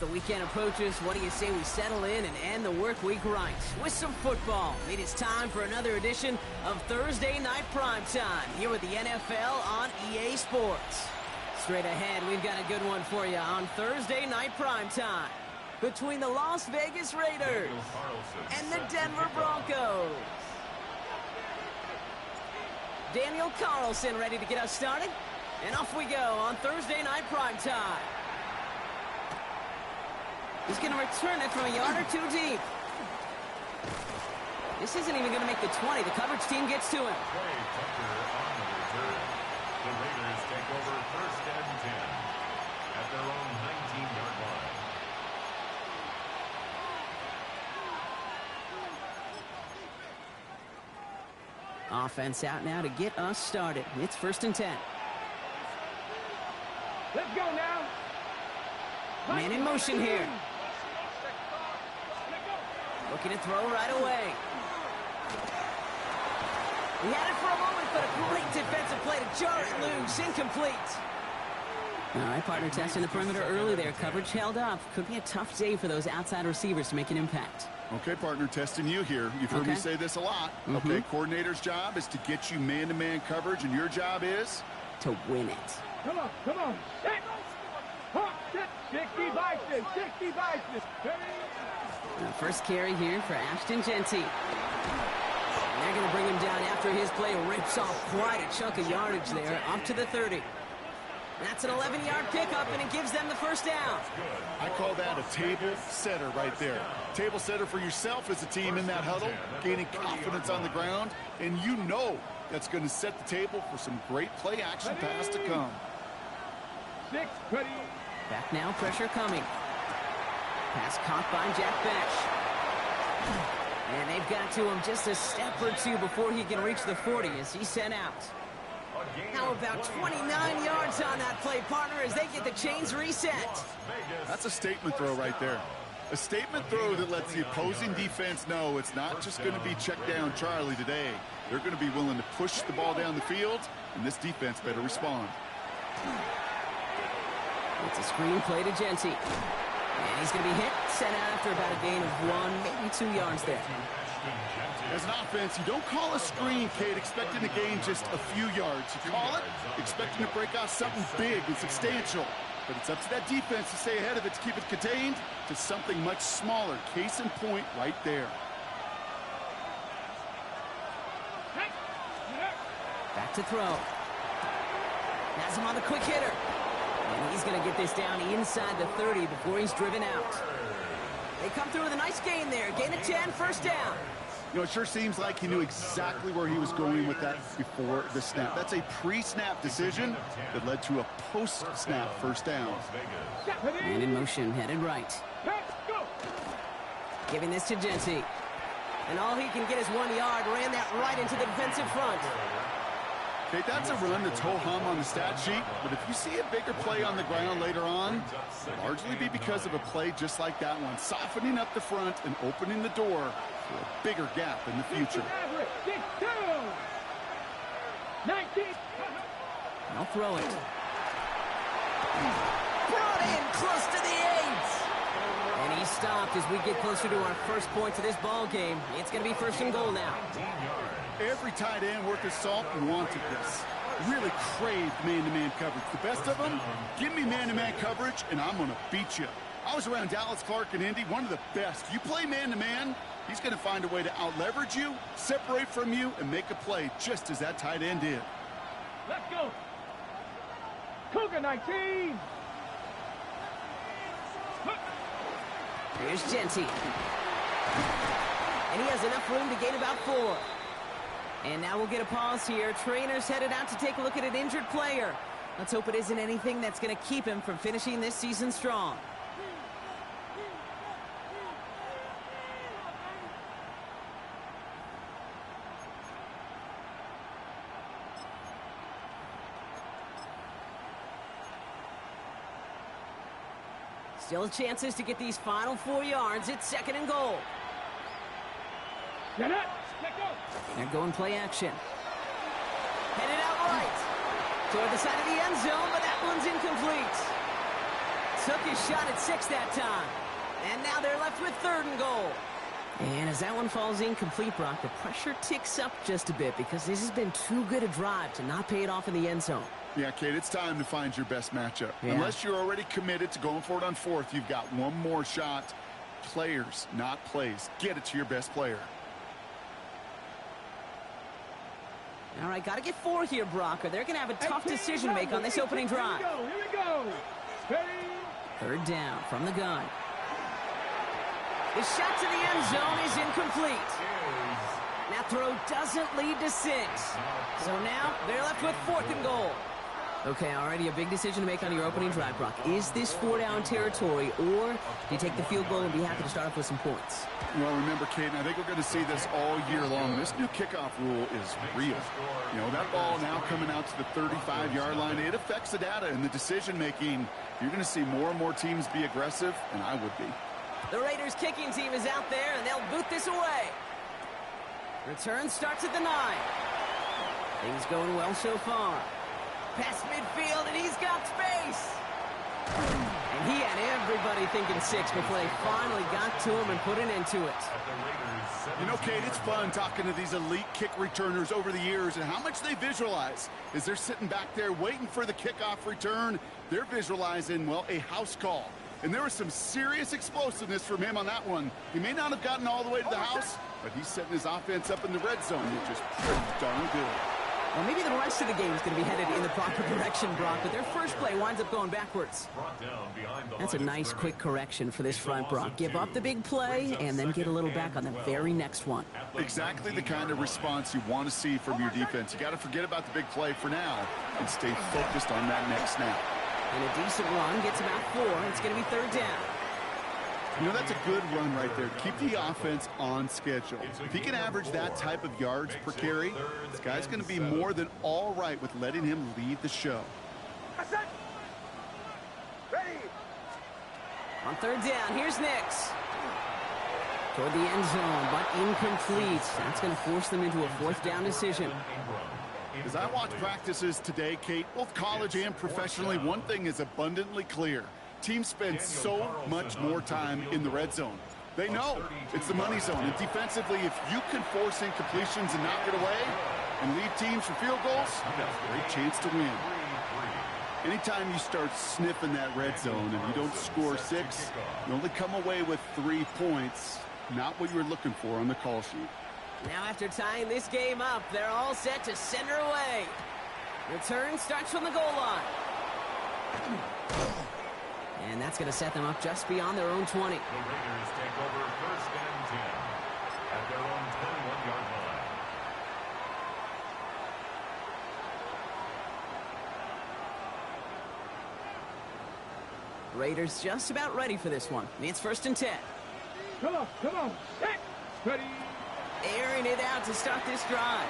the weekend approaches, what do you say we settle in and end the work week right with some football? It is time for another edition of Thursday Night Primetime here with the NFL on EA Sports. Straight ahead, we've got a good one for you on Thursday Night Primetime between the Las Vegas Raiders and the Denver Broncos. Daniel Carlson ready to get us started, and off we go on Thursday Night Primetime. He's going to return it from a yard or two deep. This isn't even going to make the 20. The coverage team gets to him. Play Tucker on the return. The Raiders take over first and 10 at their own 19-yard line. Offense out now to get us started. It's first and 10. Let's go now. Man in motion here. Looking to throw right away. He had it for a moment, but a great defensive play to jar it loose. Incomplete. All right, partner, testing the perimeter early there. Coverage held up. Could be a tough day for those outside receivers to make an impact. Okay, partner, testing you here. You've heard me say this a lot. Okay, coordinator's job is to get you man-to-man coverage, and your job is? To win it. Come on, come on. Set. Hop, set. 60 Bison, 60 Bison. First carry here for Ashton Jeanty. And they're going to bring him down after his play rips off quite a chunk of yardage there, up to the 30. That's an 11-yard pickup, and it gives them the first down. I call that a table setter right there. Table setter for yourself as a team in that huddle, gaining confidence on the ground, and you know that's going to set the table for some great play-action pass to come. 6, ready. Back now, pressure coming. Pass caught by Jack Bech. And they've got to him just a step or two before he can reach the 40 as he's sent out. How about 29 yards on that play, partner, as they get the chains reset? That's a statement throw right there. A statement throw that lets the opposing defense know it's not just going to be check down Charlie today. They're going to be willing to push the ball down the field, and this defense better respond. It's a screen play to Jeanty. And he's going to be hit, sent out after about a gain of 1, maybe 2 yards there. As an offense, you don't call a screen, Kate, expecting to gain just a few yards. You call it expecting to break off something big and substantial. But it's up to that defense to stay ahead of it, to keep it contained to something much smaller. Case in point right there. Back to throw. Has him on the quick hitter. And he's going to get this down inside the 30 before he's driven out. They come through with a nice gain there. Gain of 10, first down. You know, it sure seems like he knew exactly where he was going with that before the snap. That's a pre-snap decision that led to a post-snap first down. Man in motion, headed right. Giving this to Jeanty. And all he can get is 1 yard. Ran that right into the defensive front. Okay, that's a run that's ho-hum on the stat sheet, but if you see a bigger play on the ground later on, it'll largely be because of a play just like that one, softening up the front and opening the door for a bigger gap in the future. 19. I'll throw it. Brought in close to the 8. And he stopped as we get closer to our first point to this ball game. It's going to be first and goal now. Every tight end worth his salt wanted this. Really craved man-to-man coverage. The best of them, give me man-to-man coverage, and I'm going to beat you. I was around Dallas Clark and Indy, one of the best. You play man-to-man, he's going to find a way to out-leverage you, separate from you, and make a play just as that tight end did. Let's go. Cougar 19. Here's Jeanty. And he has enough room to gain about 4. And now we'll get a pause here. Trainer's headed out to take a look at an injured player. Let's hope it isn't anything that's going to keep him from finishing this season strong. Still chances to get these final 4 yards. It's second and goal. Get it. They're going play action. Headed out right. Toward the side of the end zone, but that one's incomplete. took his shot at 6 that time. And now they're left with 3rd and goal. And as that one falls incomplete, Brock, the pressure ticks up just a bit because this has been too good a drive to not pay it off in the end zone. Yeah, Kate, it's time to find your best matchup. Yeah. Unless you're already committed to going for it on 4th, you've got one more shot. Players, not plays. Get it to your best player. All right, got to get 4 here, Brock, or they're going to have a tough decision to make on this opening drive. Here we go. Ready? 3rd down from the gun. The shot to the end zone is incomplete. That throw doesn't lead to 6. So now they're left with 4th and goal. Okay, already a big decision to make on your opening drive, Brock. Is this 4-down territory, or do you take the field goal and be happy to start off with some points? Well, remember, Kate, I think we're going to see this all year long. This new kickoff rule is real. You know, that ball now coming out to the 35-yard line, it affects the data and the decision-making. You're going to see more and more teams be aggressive, and I would be. The Raiders kicking team is out there, and they'll boot this away. Return starts at the 9. Things going well so far. Past midfield, and he's got space. And he had everybody thinking 6 before they finally got to him and put an end to it. You know, Kate, it's fun talking to these elite kick returners over the years and how much they visualize. As they're sitting back there waiting for the kickoff return, they're visualizing, well, a house call. And there was some serious explosiveness from him on that one. He may not have gotten all the way to the house, but he's setting his offense up in the red zone, which is pretty darn good. Well, maybe the rest of the game is going to be headed in the proper direction, Brock, but their first play winds up going backwards. That's a nice quick correction for this front, Brock. Give up the big play and then get a little back on the very next one. Exactly the kind of response you want to see from your defense. You got to forget about the big play for now and stay focused on that next snap. And a decent run gets about 4. It's going to be 3rd down. You know, that's a good run right there. Keep the offense on schedule. If he can average that type of yards per carry, this guy's going to be more than all right with letting him lead the show. Ready? On 3rd down, here's Nix. Toward the end zone, but incomplete. That's going to force them into a 4th down decision. As I watch practices today, Kate, both college and professionally, one thing is abundantly clear. Teams spend so much more time in the red zone. They know it's the money zone. And defensively, if you can force incompletions and knock it away and lead teams for field goals, you've got a great chance to win. Anytime you start sniffing that red zone and you don't score 6, you only come away with 3 points. Not what you were looking for on the call sheet. Now after tying this game up, they're all set to send her away. Return starts from the goal line. And that's going to set them up just beyond their own 20. The Raiders take over 1st and 10 at their own 21-yard line. Raiders just about ready for this one. It's 1st and 10. Come on. Set. Ready? Airing it out to start this drive.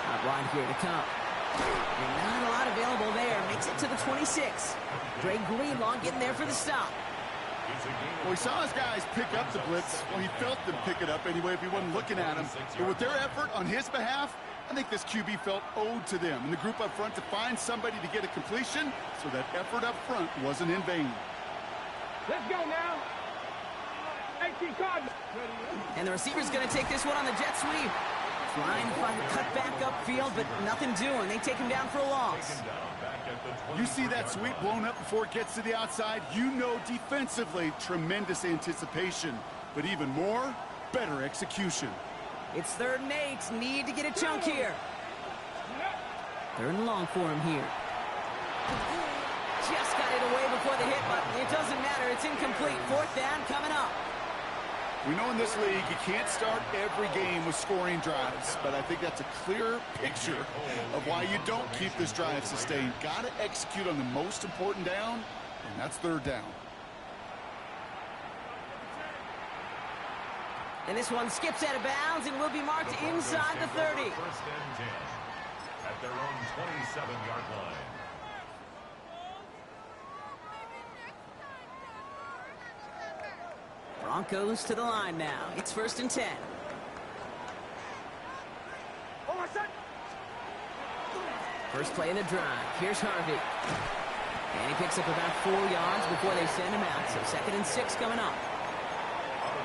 Out wide here to come. And not a lot available there. Makes it to the 26. Dre Greenlaw getting there for the stop. Well, he saw his guys pick up the blitz. Well, he felt them pick it up anyway if he wasn't looking at him. But with their effort on his behalf, I think this QB felt owed to them and the group up front to find somebody to get a completion so that effort up front wasn't in vain. Let's go now. 18 Cardinals. And the receiver's going to take this one on the jet sweep. Trying to find a cut back upfield, but nothing doing. They take him down for a loss. You see that sweep blown up before it gets to the outside, you know defensively, tremendous anticipation. But even more, better execution. It's 3rd and 8. Need to get a chunk here. 3rd and long for him here. Just got it away before the hit button. It doesn't matter. It's incomplete. 4th down coming up. We know in this league you can't start every game with scoring drives, but I think that's a clear picture of why you don't keep this drive sustained. Got to execute on the most important down, and that's 3rd down. And this one skips out of bounds and will be marked inside the 30. 1st and 10 at their own 27-yard line. Broncos to the line now. It's 1st and 10. First play in the drive. Here's Harvey. And he picks up about 4 yards before they send him out. So 2nd and 6 coming up.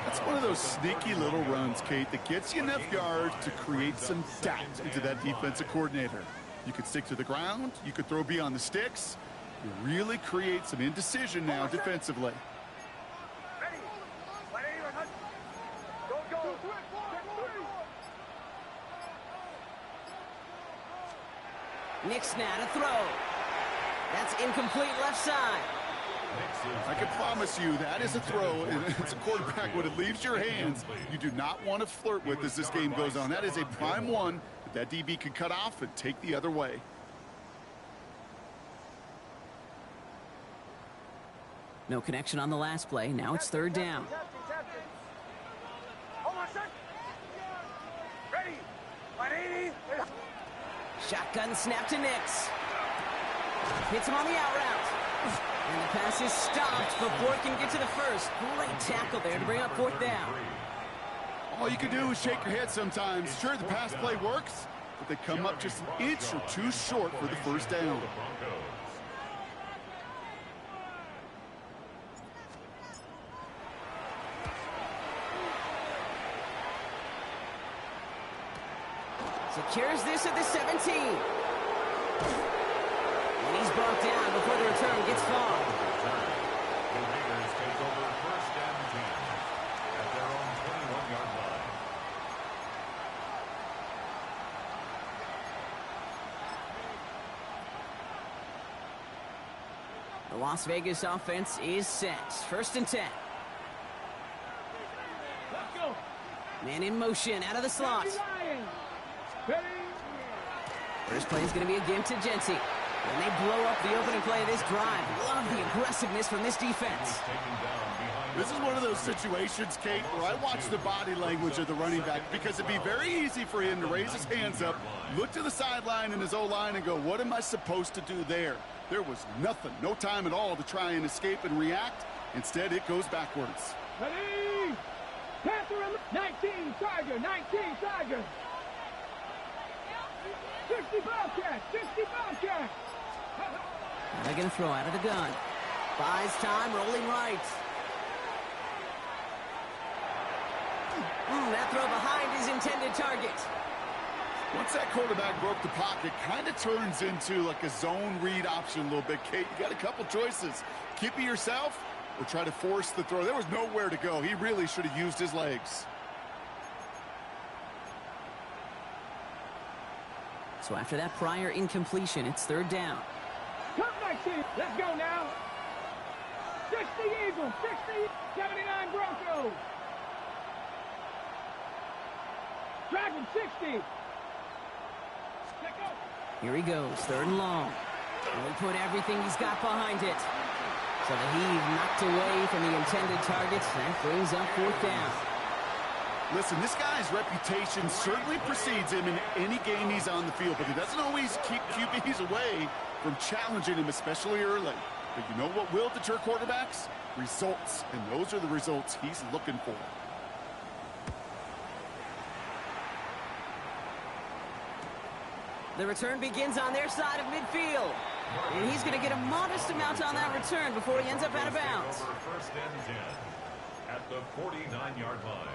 That's one of those sneaky little runs, Kate, that gets you enough yards to create some doubt into that defensive coordinator. You could stick to the ground. You could throw beyond the sticks. You really create some indecision now defensively. Nick's now to throw. That's incomplete left side. I can promise you that is a throw, and it's a quarterback when it leaves your hands you do not want to flirt with as this game goes on. That is a prime one that DB could cut off and take the other way. No connection on the last play. Now it's 3rd down. Shotgun snap to Nix. Hits him on the out route. And the pass is stopped before it can get to the first. Great tackle there to bring up 4th down. All you can do is shake your head sometimes. Sure, the pass play works, but they come up just an inch or two short for the first down. Secures this at the 17. And he's brought down before the return gets far. The Raiders take over 1st and 10 at their own 21-yard line. The Las Vegas offense is set. 1st and 10. Let's go. Man in motion out of the slot. Ready? First play is going to be a gift to Genty. And they blow up the opening play of this drive. Love the aggressiveness from this defense. This is one of those situations, Kate, where I watch the body language of the running back because it'd be very easy for him to raise his hands up, look to the sideline in his O-line and go, what am I supposed to do there? There was nothing, no time at all to try and escape and react. Instead, it goes backwards. Ready? Panther on the 19, Tiger, 19, Tiger. 60 Bobcat, 60 Bobcat. They're going to throw out of the gun. Buys time, rolling right. That throw behind his intended target. Once that quarterback broke the pocket, kind of turns into like a zone read option a little bit, Kate. You got a couple choices. Keep it yourself or try to force the throw. There was nowhere to go. He really should have used his legs. So after that prior incompletion, it's 3rd down. Come back, team. Let's go now. 60 Eagles, 60, 79 Broncos. Dragon 60. Here he goes, 3rd and long. And he put everything he's got behind it. So the heave knocked away from the intended target. That brings up 4th down. Listen, this guy's reputation certainly precedes him in any game he's on the field, but he doesn't always keep QBs away from challenging him, especially early. But you know what will deter quarterbacks? Results, and those are the results he's looking for. The return begins on their side of midfield. And he's going to get a modest amount on that return before he ends up out of bounds. 1st and 10 at the 49-yard line.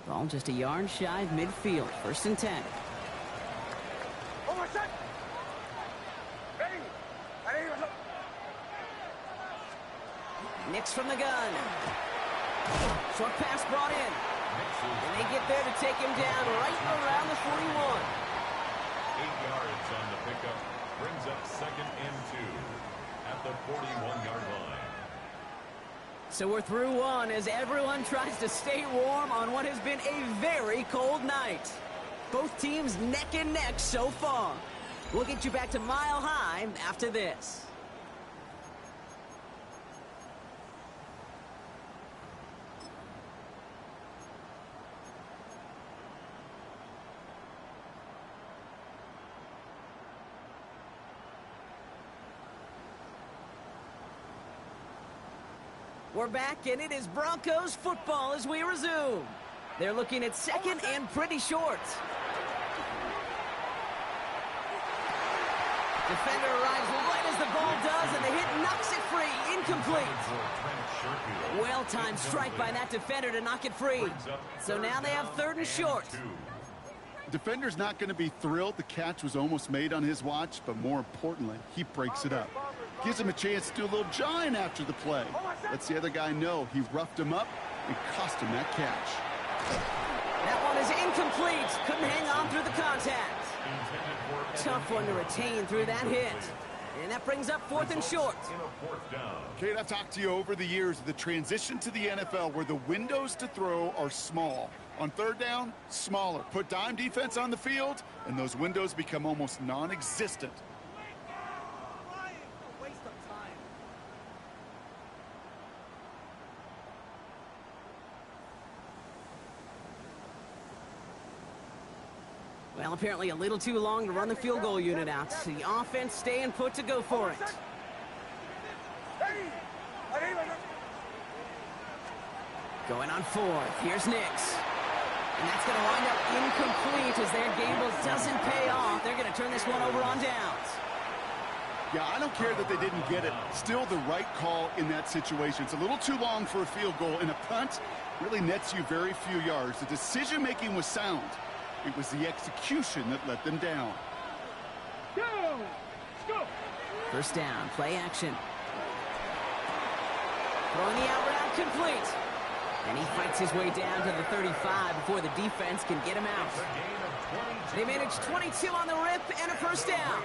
Ball just a yard shy of midfield. 1st and 10. Nix from the gun. Short pass brought in. And they get there to take him down right around the 41. 8 yards on the pickup. Brings up 2nd and 2 at the 41-yard line. So we're through one as everyone tries to stay warm on what has been a very cold night. Both teams neck and neck so far. We'll get you back to Mile High after this. We're back, and it is Broncos football as we resume. They're looking at 2nd and pretty short. Defender arrives right as the ball does, and the hit knocks it free. Incomplete. Well-timed strike by that defender to knock it free. So now they have 3rd and short. Defender's not going to be thrilled the catch was almost made on his watch, but more importantly, he breaks it up. Gives him a chance to do a little jawing after the play. Lets the other guy know he roughed him up and cost him that catch. That one is incomplete. Couldn't hang on through the contact. Tough one to retain through that hit. And that brings up 4th and short. Kate, I've talked to you over the years of the transition to the NFL where the windows to throw are small. On 3rd down, smaller. Put dime defense on the field, and those windows become almost non-existent. Well, apparently a little too long to run the field goal unit out. The offense staying put to go for it. Going on 4th. Here's Nix. And that's going to wind up incomplete as their gamble doesn't pay off. They're going to turn this one over on downs. Yeah, I don't care that they didn't get it. Still the right call in that situation. It's a little too long for a field goal, and a punt really nets you very few yards. The decision-making was sound. It was the execution that let them down. Go! Go! 1st down, play action. Throwing the out route complete. And he fights his way down to the 35 before the defense can get him out. They managed 22 on the rip and a 1st down.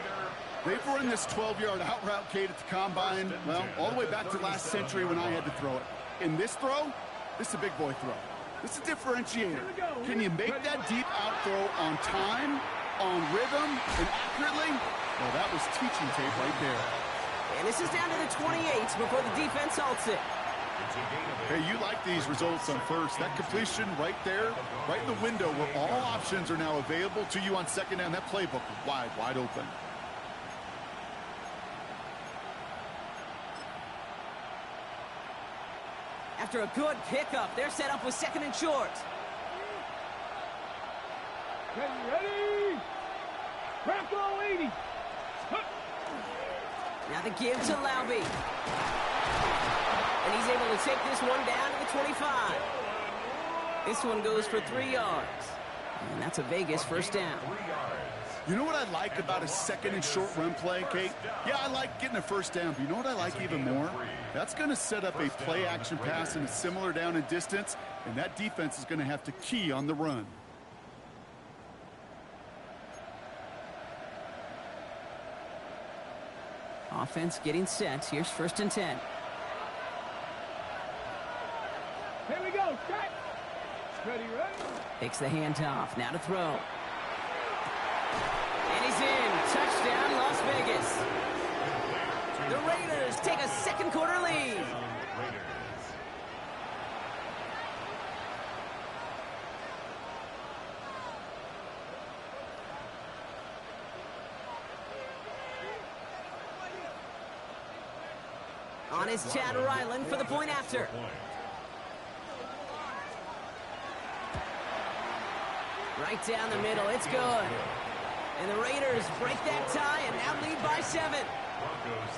They've run this 12-yard out route, Kate, at the combine, well, all the way back to last century when I had to throw it. In this throw, this is a big boy throw. This is a differentiator. Can you make that deep out throw on time, on rhythm, and accurately? Well, that was teaching tape right there. And this is down to the 28 before the defense halts it. Hey, you like these results on 1st. That completion right there, right in the window where all options are now available to you on 2nd down. That playbook is wide, wide open. After a good pickup, they're set up with 2nd and short. Ready? Bronco 80. Now the give to Laube. And he's able to take this one down to the 25. This one goes for 3 yards. And that's a Vegas 1st down. You know what I like about a 2nd and short run play, Kate? Yeah, I like getting a 1st down, but you know what I like even more? That's going to set up a play action pass in a similar down and distance, and that defense is going to have to key on the run. Offense getting set. Here's 1st and 10. Here we go. Set. Ready, ready. Takes the handoff. Now to throw. And he's in. Touchdown, Las Vegas. The Raiders take a 2nd quarter lead. On is Chad Ryland for the point after. Right down the middle, it's good. And the Raiders break that tie and now lead by 7. Broncos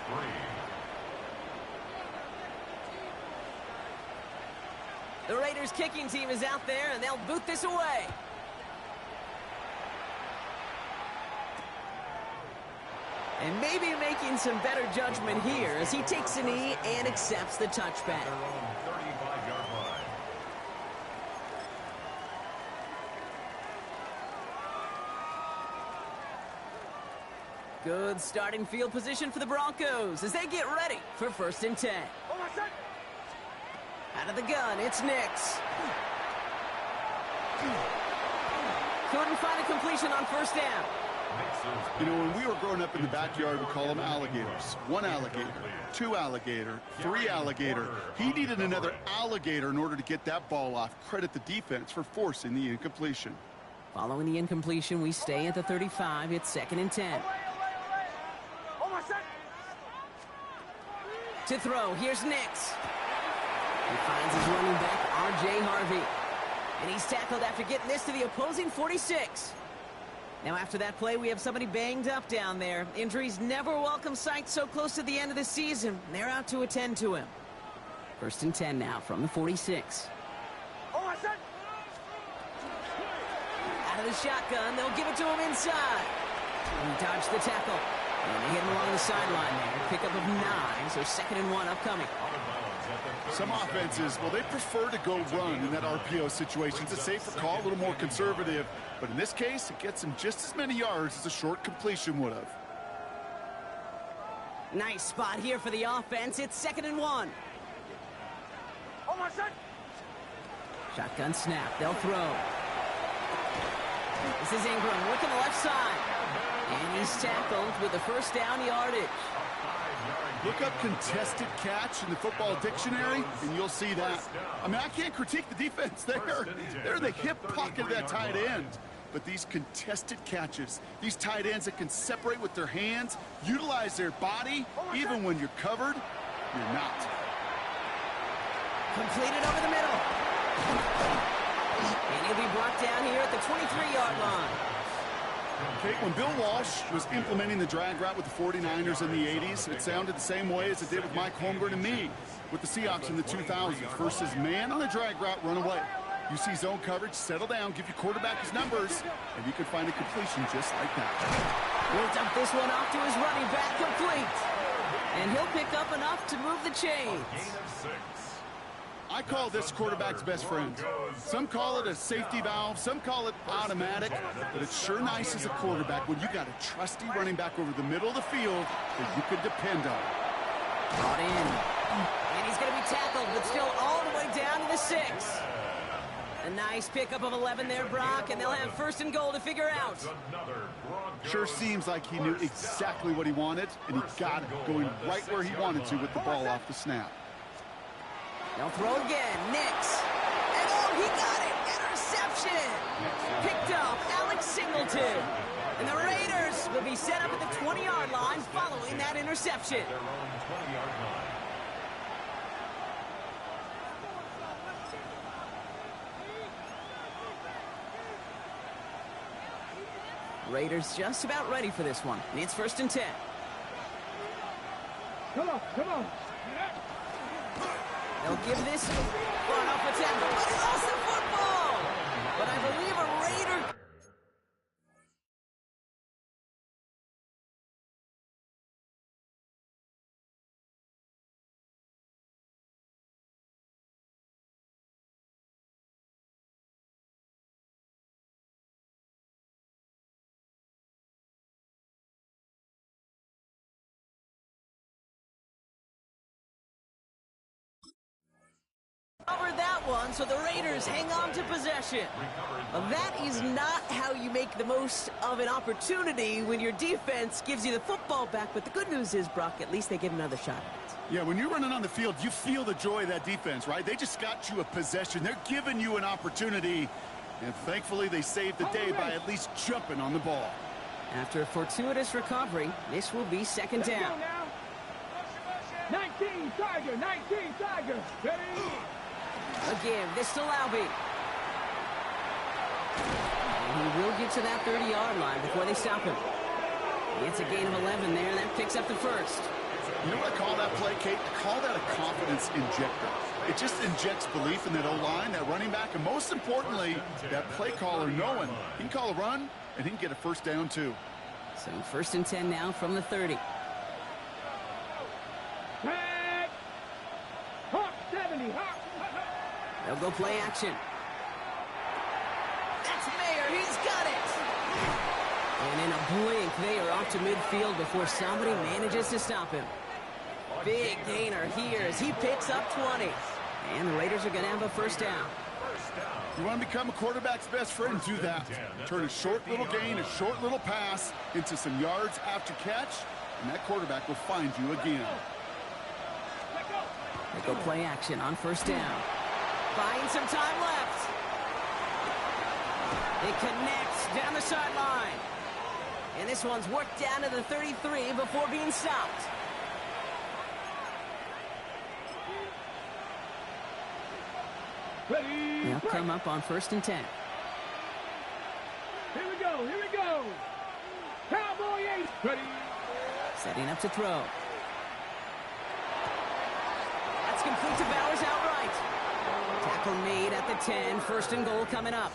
3. The Raiders kicking team is out there and they'll boot this away. And maybe making some better judgment here as he takes a knee and accepts the touchback. Their own 35-yard line. Good starting field position for the Broncos as they get ready for 1st and 10. Out of the gun, it's Nix. Couldn't find a completion on 1st down. You know, when we were growing up in the backyard, we call them alligators. 1 alligator, 2 alligator, 3 alligator. He needed another alligator in order to get that ball off. Credit the defense for forcing the incompletion. Following the incompletion, we stay at the 35. It's 2nd and 10. To throw, here's Nix. He finds his running back, R.J. Harvey. And he's tackled after getting this to the opposing 46. Now after that play, we have somebody banged up down there. Injuries never a welcome sight so close to the end of the season. They're out to attend to him. 1st and 10 now from the 46. Out of the shotgun, they'll give it to him inside. He dodged the tackle. And they hit him along the sideline there. Pickup of 9, so 2nd and 1 upcoming. Some offenses, well, they prefer to go run in that RPO situation. It's a safer call, a little more conservative. But in this case, it gets him just as many yards as a short completion would have. Nice spot here for the offense. It's 2nd and 1. Shotgun snap. They'll throw. This is Ingram. Look on the left side. And he's tackled with the 1st down yardage. Look up contested catch in the football dictionary, and you'll see that. I mean, I can't critique the defense there. They're in the hip pocket of that tight end. But these contested catches, these tight ends that can separate with their hands, utilize their body, even when you're covered, you're not. Completed over the middle. And he'll be brought down here at the 23-yard line. Kate, when Bill Walsh was implementing the drag route with the 49ers in the 80s, it sounded the same way as it did with Mike Holmgren and me with the Seahawks in the 2000s. Versus man on a drag route, run away. You see zone coverage, settle down, give your quarterback his numbers, and you can find a completion just like that. He'll dump this one off to his running back, complete. And he'll pick up enough to move the chains. I call this quarterback's best friend. Some call it a safety valve, some call it automatic, but it's sure nice as a quarterback when you got a trusty running back over the middle of the field that you can depend on. Brought in. And he's going to be tackled, but still all the way down to the 6. A nice pickup of 11 there, Brock, and they'll have 1st and goal to figure out. Sure seems like he knew exactly what he wanted, and he got it going right where he wanted to with the ball off the snap. They'll throw again. Nix. And oh, he got it. Interception. Picked up Alex Singleton. And the Raiders will be set up at the 20-yard line following that interception. Raiders just about ready for this one. And it's 1st and 10. Come on, come on. They'll give this run off the tackle, but he lost the football. But I believe a Raider. Covered that one, so the Raiders hang on to possession. That is not how you make the most of an opportunity when your defense gives you the football back. But the good news is, Brock, at least they get another shot at it. Yeah, when you're running on the field, you feel the joy of that defense, right? They just got you a possession. They're giving you an opportunity. And thankfully, they saved the day by at least jumping on the ball. After a fortuitous recovery, this will be 2nd down. 19 Tiger, 19 Tiger. Ready? Again, this to Laube. And he will get to that 30-yard line before they stop him. It's a gain of 11 there. That picks up the 1st. You know what I call that play, Kate? I call that a confidence injector. It just injects belief in that O-line, that running back, and most importantly, that play caller knowing he can call a run and he can get a 1st down too. So 1st and 10 now from the 30. Tag. Hawk 70. Hawk. They'll go play action. That's Mayer. He's got it. And in a blink, they are off to midfield before somebody manages to stop him. Big gainer here as he picks up 20. And the Raiders are going to have a 1st down. You want to become a quarterback's best friend? Do that. Turn a short little gain, a short little pass into some yards after catch, and that quarterback will find you again. They go play action on 1st down. Buying some time left. It connects down the sideline. And this one's worked down to the 33 before being stopped. Ready? They'll come up on 1st and 10. Here we go. go. Here we go. Cowboy 8. Ready. Setting up to throw. That's complete to Bowers outright. Tackle made at the 10. First and goal coming up.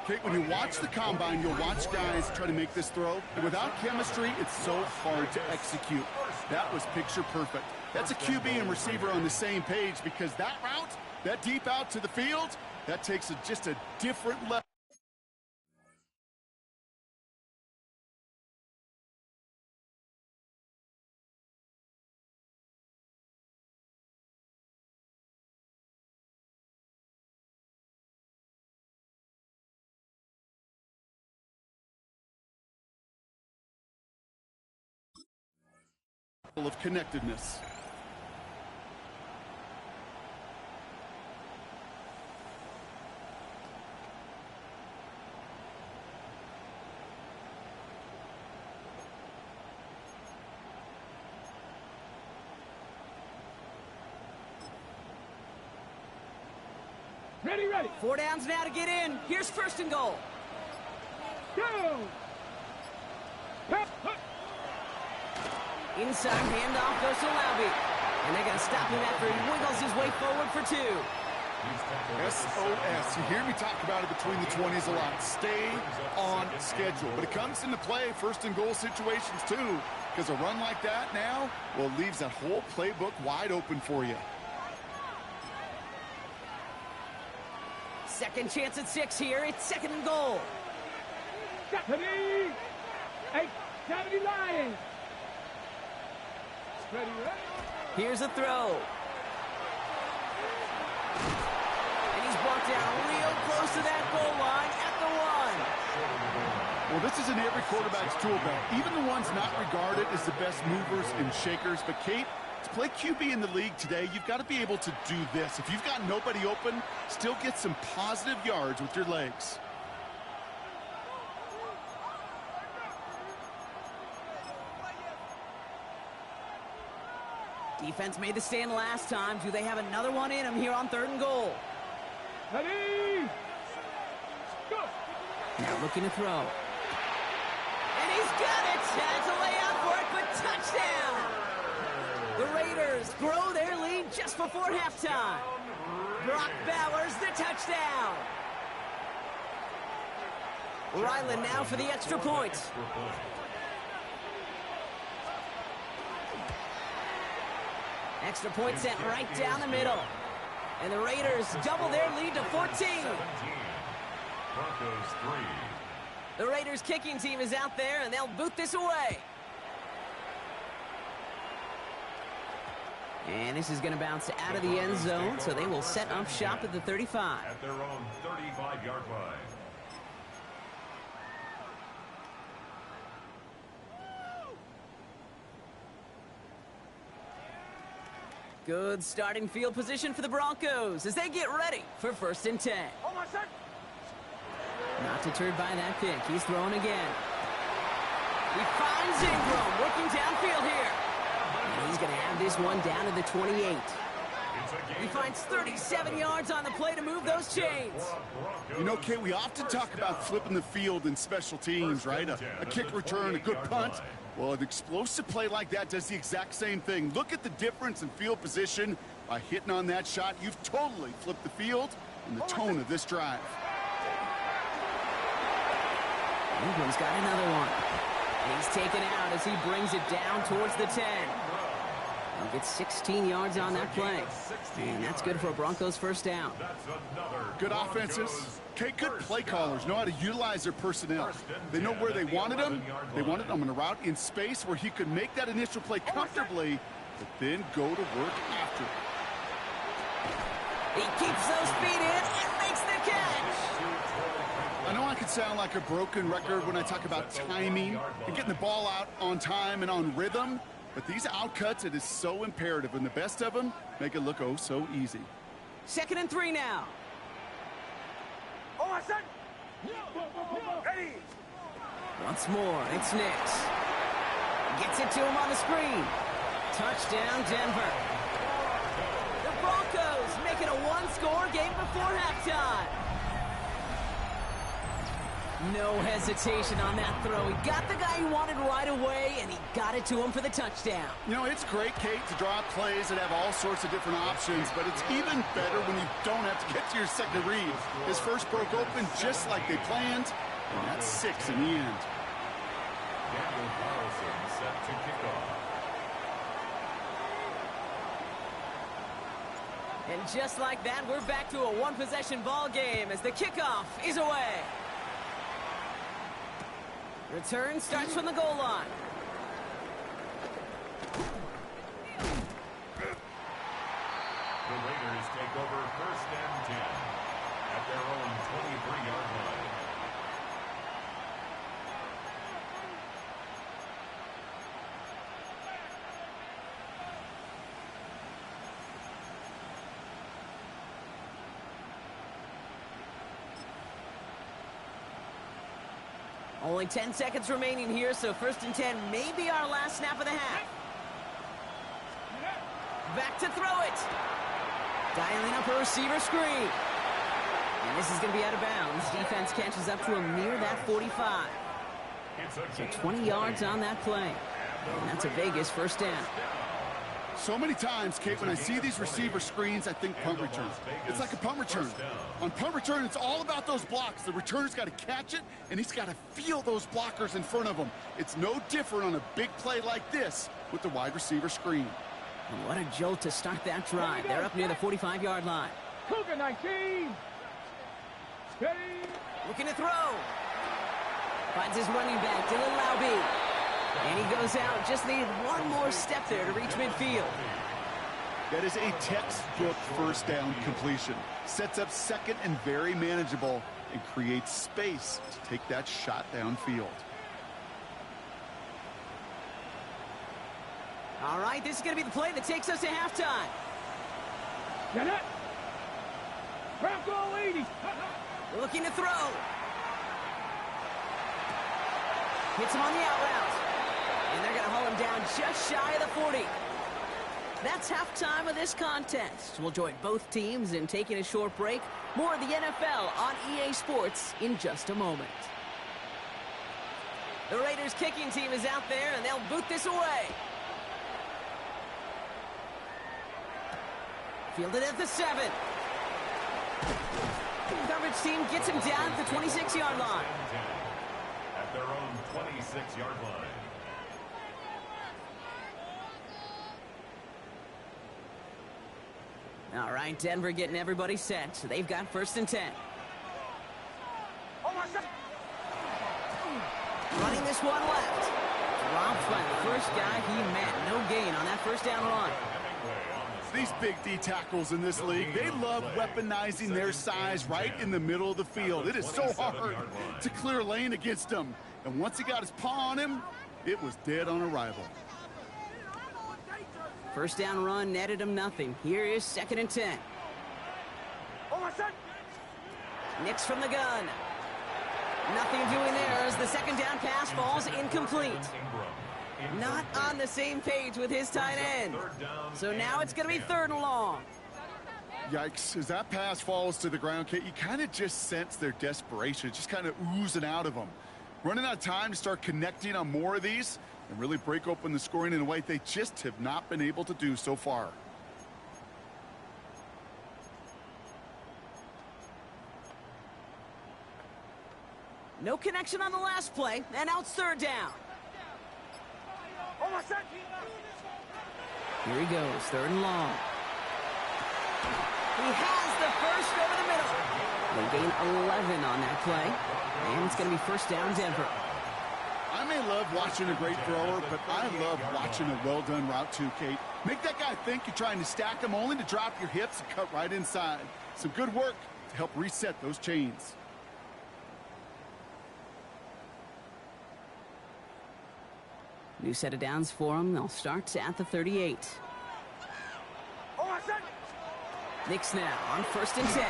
Kate, when you watch the combine, you'll watch guys try to make this throw. And without chemistry, it's so hard to execute. That was picture perfect. That's a QB and receiver on the same page because that route, that deep out to the field, that takes just a different level. Of connectedness. Ready, ready. 4 downs now to get in. Here's first and goal. Go. Inside handoff goes to Laube. And they're going to stop him after he wiggles his way forward for 2. SOS. You hear me talk about it between the 20s a lot. Stay on schedule. But it comes into play first and goal situations too. Because a run like that now, well, it leaves that whole playbook wide open for you. Second chance at 6 here. It's second and goal. 70. 8-70 Lions. Ready, ready. Here's a throw. And he's brought down real close to that goal line at the 1. Well, this is in every quarterback's tool belt. Even the ones not regarded as the best movers and shakers. But, Kate, to play QB in the league today, you've got to be able to do this. If you've got nobody open, still get some positive yards with your legs. Defense made the stand last time. Do they have another one in them here on third and goal? Ready. Go. Now looking to throw. And he's got it. Has a layout for it, but touchdown. The Raiders grow their lead just before halftime. Brock Bowers, the touchdown. Ryland now for the extra point. Extra point sent right down the middle. And the Raiders double their lead to 14. 17. Broncos 3. The Raiders kicking team is out there, and they'll boot this away. And this is going to bounce out of the end zone, so they will set up shop at the 35. At their own 35-yard line. Good starting field position for the Broncos as they get ready for first and 10. Not deterred by that pick. He's throwing again. He finds Ingram working downfield here. And he's going to have this one down to the 28. He finds 37 yards on the play to move those chains. You know, Kate, we often talk about flipping the field in special teams, right? A kick return, a good punt. Well, an explosive play like that does the exact same thing. Look at the difference in field position. By hitting on that shot, you've totally flipped the field and the tone of this drive. Ingram's got another one. And he's taken out as he brings it down towards the 10. He'll get 16 yards on that play. And that's good for a Broncos first down. Good offenses. Okay, good play callers know how to utilize their personnel. They know where they wanted them. They wanted them on a route in space where he could make that initial play comfortably, but then go to work after it. He keeps those feet in and makes the catch. I know I could sound like a broken record when I talk about timing and getting the ball out on time and on rhythm, but these outcuts, it is so imperative, and the best of them make it look oh so easy. 2nd and 3 now. Ready. Once more, it's Nix. Gets it to him on the screen. Touchdown, Denver. The Broncos make it a one-score game before halftime. No hesitation on that throw. He got the guy he wanted right away, and he got it to him for the touchdown. You know, it's great, Kate, to draw up plays that have all sorts of different options, but it's even better when you don't have to get to your second read. His first broke open just like they planned, and that's 6 in the end. Daniel Carlson set to kick off. And just like that, we're back to a one-possession ball game as the kickoff is away. Return starts from the goal line. The Raiders take over 1st and 10 at their own 23-yard line. Only 10 seconds remaining here, so 1st and 10 may be our last snap of the half. Back to throw it. Dialing up a receiver screen. And this is going to be out of bounds. Defense catches up to him near that 45. So 20 yards on that play. And that's a Vegas 1st down. So many times, Kate, when I see these receiver screens, I think punt return. It's like a punt return. On punt return, it's all about those blocks. The returner's got to catch it, and he's got to feel those blockers in front of him. It's no different on a big play like this with the wide receiver screen. And what a jolt to start that drive. They're up near the 45-yard line. Cougar 19. Steady. Looking to throw. Finds his running back, Dylan Laube. And he goes out. Just needed one more step there to reach midfield. That is a textbook 1st down completion. Sets up 2nd and very manageable and creates space to take that shot downfield. All right, this is going to be the play that takes us to halftime. Get it. Bronco 80. Looking to throw. Hits him on the out route. And they're going to haul him down just shy of the 40. That's halftime of this contest. We'll join both teams in taking a short break. More of the NFL on EA Sports in just a moment. The Raiders kicking team is out there, and they'll boot this away. Fielded at the 7. Coverage team gets him down at the 26-yard line. At their own 26-yard line. All right, Denver getting everybody set. So they've got 1st and 10. Running this one left. Dropped by the first guy he met. No gain on that 1st down run. These big D tackles in this league, they love weaponizing their size right in the middle of the field. It is so hard to clear lane against them. And once he got his paw on him, it was dead on arrival. 1st down run netted him nothing. Here is 2nd and 10. Nix from the gun. Nothing doing there as the 2nd down pass falls incomplete. Not on the same page with his tight end. So now it's going to be 3rd and long. Yikes. As that pass falls to the ground, Kate, you kind of just sense their desperation. It's just kind of oozing out of them. Running out of time to start connecting on more of these and really break open the scoring in a way they just have not been able to do so far. No connection on the last play, and now it's 3rd down. Here he goes, 3rd and long. He has the first over the middle. They gain 11 on that play, and it's going to be 1st down Denver. I may love watching a great thrower, but I love watching a well-done route too, Kate. Make that guy think you're trying to stack him only to drop your hips and cut right inside. Some good work to help reset those chains. New set of downs for him. They'll start at the 38. Nix now on 1st and 10.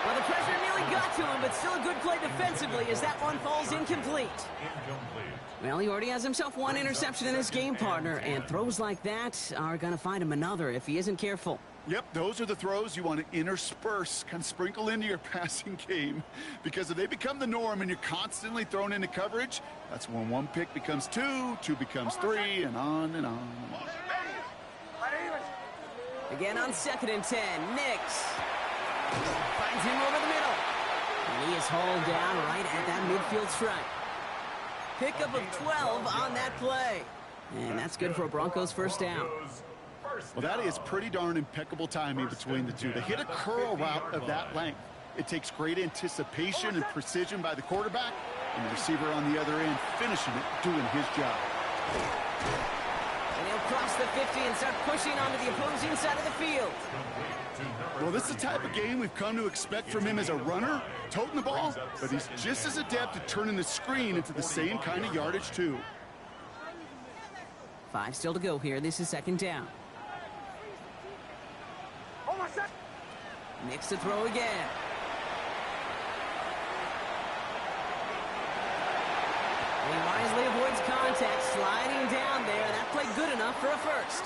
Well, the pressure nearly got to him, but still a good play defensively as that one falls incomplete. Well, he already has himself one interception in his game, partner, and throws like that are going to find him another if he isn't careful. Yep, those are the throws you want to intersperse, kind of sprinkle into your passing game. Because if they become the norm and you're constantly thrown into coverage, that's when one pick becomes two, two becomes three, and on and on. Again on 2nd and 10, Nix finds him over the middle. And he is hauled down right at that midfield stripe. Pickup of 12 on that play. And that's good for a Broncos first down. Well, that is pretty darn impeccable timing between the two. To hit a curl route of that length, it takes great anticipation and precision by the quarterback, and the receiver on the other end finishing it, doing his job. And he'll cross the 50 and start pushing onto the opposing side of the field. Well, this is the type of game we've come to expect from him as a runner, toting the ball, but he's just as adept at turning the screen into the same kind of yardage, too. 5 still to go here. This is 2nd down. Nix to throw again. He wisely avoids contact, sliding down there. That played good enough for a first.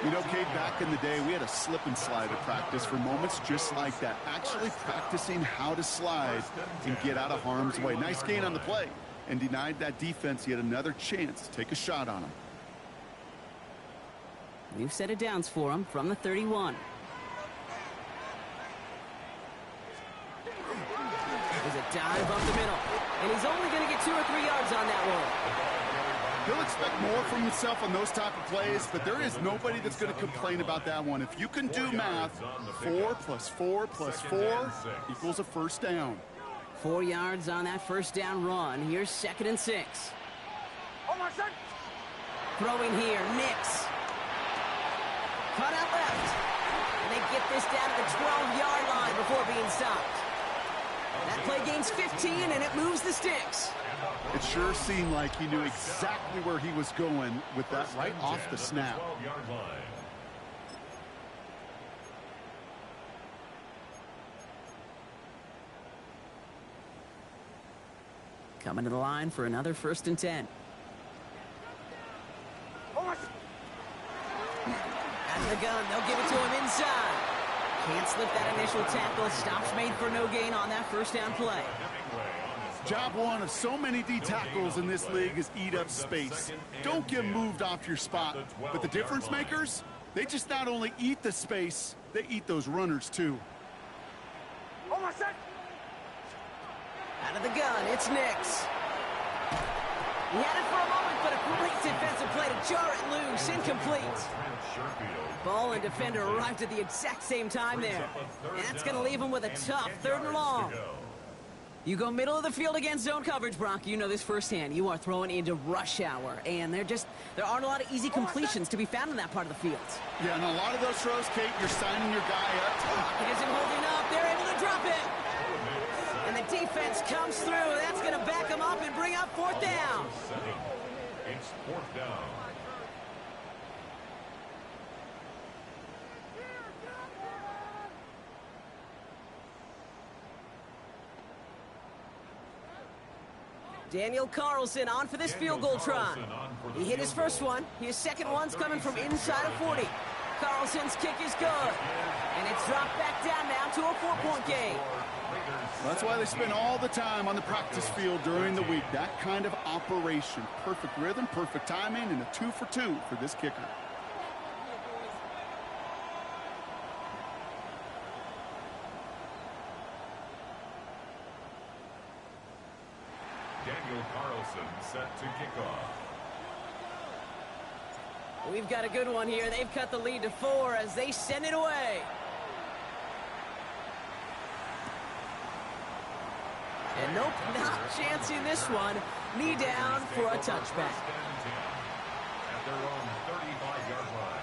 You know, Kate, back in the day, we had a slip and slide at practice for moments just like that. Actually practicing how to slide and get out of harm's way. Nice gain on the play, and denied that defense yet another chance to take a shot on him. New set of downs for him from the 31. There's a dive up the middle, and he's only going to get 2 or 3 yards on that one. He'll expect more from himself on those type of plays, but there is nobody that's going to complain about that one. If you can do math, 4 plus 4 plus 4 equals a first down. 4 yards on that first down run. Here's 2nd and 6. Throwing here, Nix. Cut out left. And they get this down to the 12-yard line before being stopped. That play gains 15, and it moves the sticks. It sure seemed like he knew exactly where he was going with that right off the snap. Coming to the line for another 1st and 10. Out of the gun, they'll give it to him inside. Can't slip that initial tackle. Stops made for no gain on that first down play. Job one of so many D tackles in this league is eat up space. Don't get moved off your spot. But the difference makers, they just not only eat the space, they eat those runners too. Out of the gun, it's Nix. He had it for a moment, but a great defensive play to jar it loose. Incomplete. Ball and defender arrived at the exact same time there. And that's going to leave him with a tough 3rd and long. You go middle of the field against zone coverage, Brock. You know this firsthand. You are throwing into rush hour, and there aren't a lot of easy completions to be found in that part of the field. Yeah, and a lot of those throws, Kate, you're signing your guy up. It isn't holding up. They're able to drop it. And the defense comes through. That's going to back them up and bring up 4th down. It's 4th down. Daniel Carlson on for this field goal try. He hit his first one. His second one's coming from inside of 40. Carlson's kick is good. And it's dropped back down now to a 4-point game. That's why they spend all the time on the practice field during the week. That kind of operation. Perfect rhythm, perfect timing, and a 2 for 2 for this kicker. Daniel Carlson set to kick off. We've got a good one here. They've cut the lead to 4 as they send it away. And nope, not chancing this one. Knee down for a touchback. At their own 35-yard line.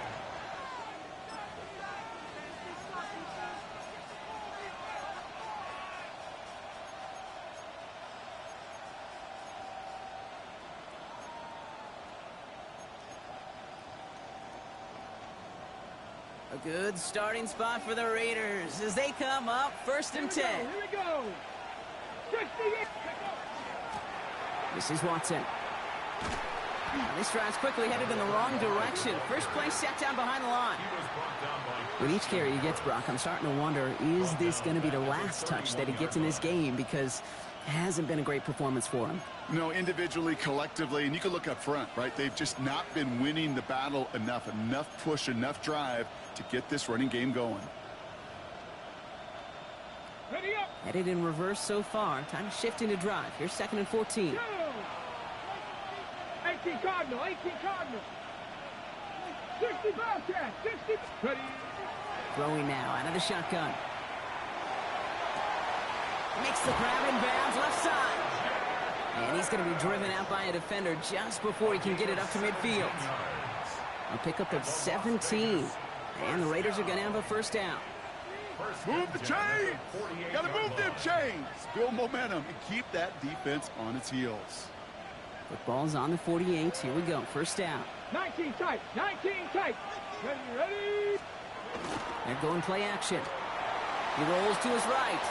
A good starting spot for the Raiders as they come up 1st and 10. Here we go. 68. This is Watson. This drive's quickly headed in the wrong direction. First play set down behind the line. With each carry he gets, Brock, I'm starting to wonder, is this going to be the last touch that he gets in this game? Because it hasn't been a great performance for him. No, individually, collectively, and you can look up front, right? They've just not been winning the battle enough push, enough drive to get this running game going. Ready up. Headed in reverse so far. Time to shift into drive. Here's 2nd and 14. 18 Cardinal, 18 Cardinal. 60 Bobcat, 60. Ready. Throwing now out of the shotgun. Makes the grab in bounds left side. And he's going to be driven out by a defender just before he can get it up to midfield. A pickup of 17. And the Raiders are going to have a first down. Move the chains! Got to move them chains! Build momentum and keep that defense on its heels. Football's on the 48. Here we go. First down. 19 tight, 19 tight. Ready, ready. They're going play action. He rolls to his right.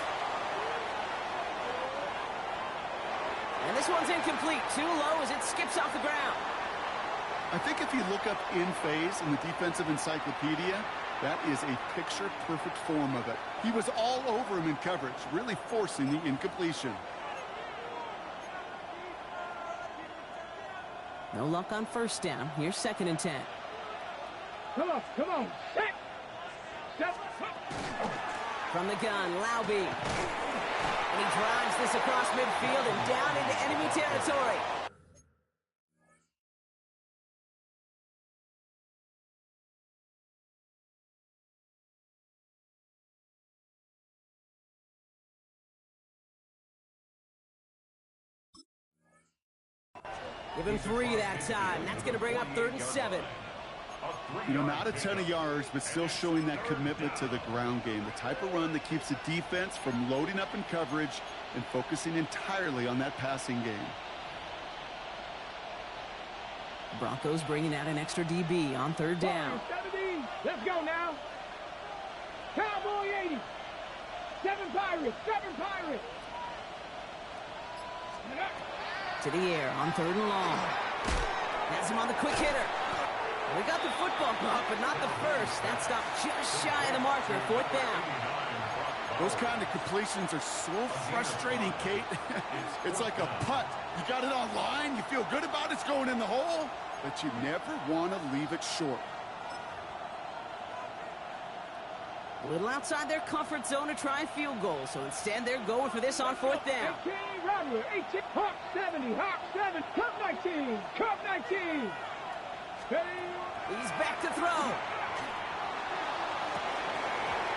And this one's incomplete. Too low as it skips off the ground. I think if you look up in phase in the defensive encyclopedia, that is a picture-perfect form of it. He was all over him in coverage, really forcing the incompletion. No luck on first down. Here's 2nd and 10. Come on, come on. Set. Step. From the gun, Laube. And he drives this across midfield and down into enemy territory. Give him 3 that time. That's going to bring up 3rd and 7. You know, not a ton of yards, but still showing that commitment to the ground game. The type of run that keeps the defense from loading up in coverage and focusing entirely on that passing game. Broncos bringing out an extra DB on 3rd down. 70. Let's go now. Cowboy 80. 7 Pirates, 7 Pirates. To the air on 3rd and long. Has him on the quick hitter. We got the football caught, but not the first. That stopped just shy of the marker. 4th down. Those kind of completions are so frustrating, Kate. It's like a putt. You got it on line, you feel good about it's going in the hole, but you never want to leave it short. A little outside their comfort zone to try a field goal, so instead they're going for this on 4th down. 18 Rattler, 18 Hawk 70, Hawk 7, Cup 19, Cup 19. He's back to throw.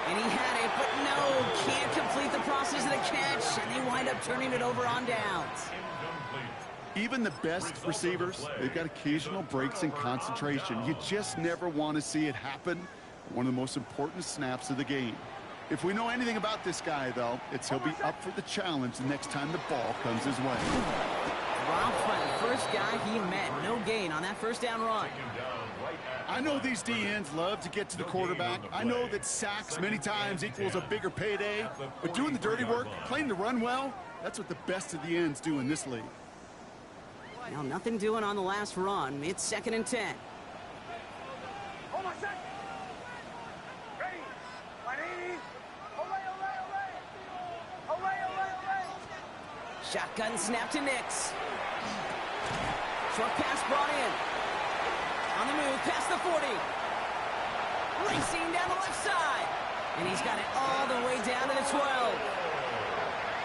And he had it, but no, can't complete the process of the catch, and they wind up turning it over on downs. Even the best receivers, they've got occasional breaks in concentration. You just never want to see it happen. One of the most important snaps of the game. If we know anything about this guy, though, it's he'll be up for the challenge the next time the ball comes his way. Dropped by the first guy he met. No gain on that first down run. I know these DNs love to get to the quarterback. I know that sacks many times equals a bigger payday. But doing the dirty work, playing the run well, that's what the best of the ends do in this league. Now, nothing doing on the last run. It's 2nd and 10. Shotgun snap to Nix. Short pass brought in. On the move, past the 40. Racing down the left side. And he's got it all the way down to the 12.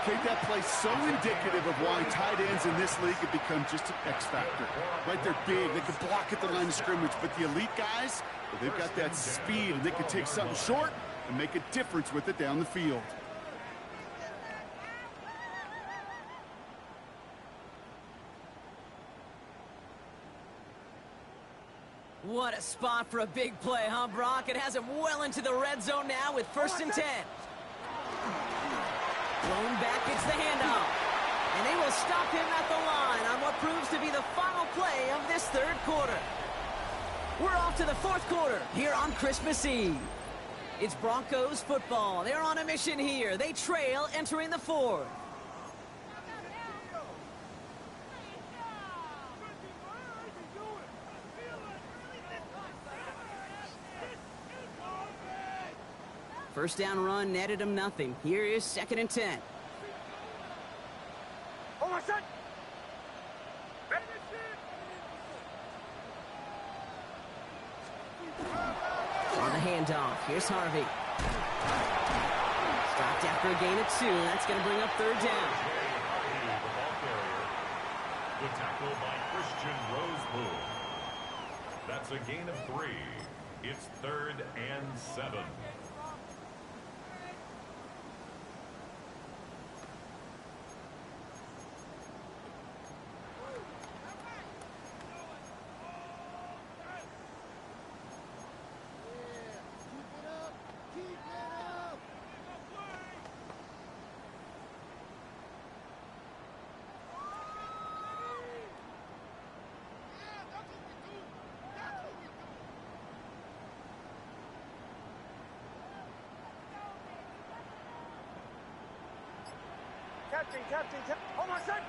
Kate, that play so indicative of why tight ends in this league have become just an X factor. Right, they're big, they can block at the line of scrimmage, but the elite guys, well, they've got that speed, and they can take something short and make a difference with it down the field. What a spot for a big play, huh, Brock? It has him well into the red zone now with 1st and 10. Thrown back, it's the handoff. And they will stop him at the line on what proves to be the final play of this 3rd quarter. We're off to the 4th quarter here on Christmas Eve. It's Broncos football. They're on a mission here. They trail entering the 4th. First down run netted him nothing. Here is 2nd and 10. Oh, my son! On the handoff, here's Harvey. Stopped after a gain of 2. That's going to bring up 3rd down. The tackle by Christian Roseboom. That's a gain of 3. It's 3rd and 7. Captain. Hold on, son.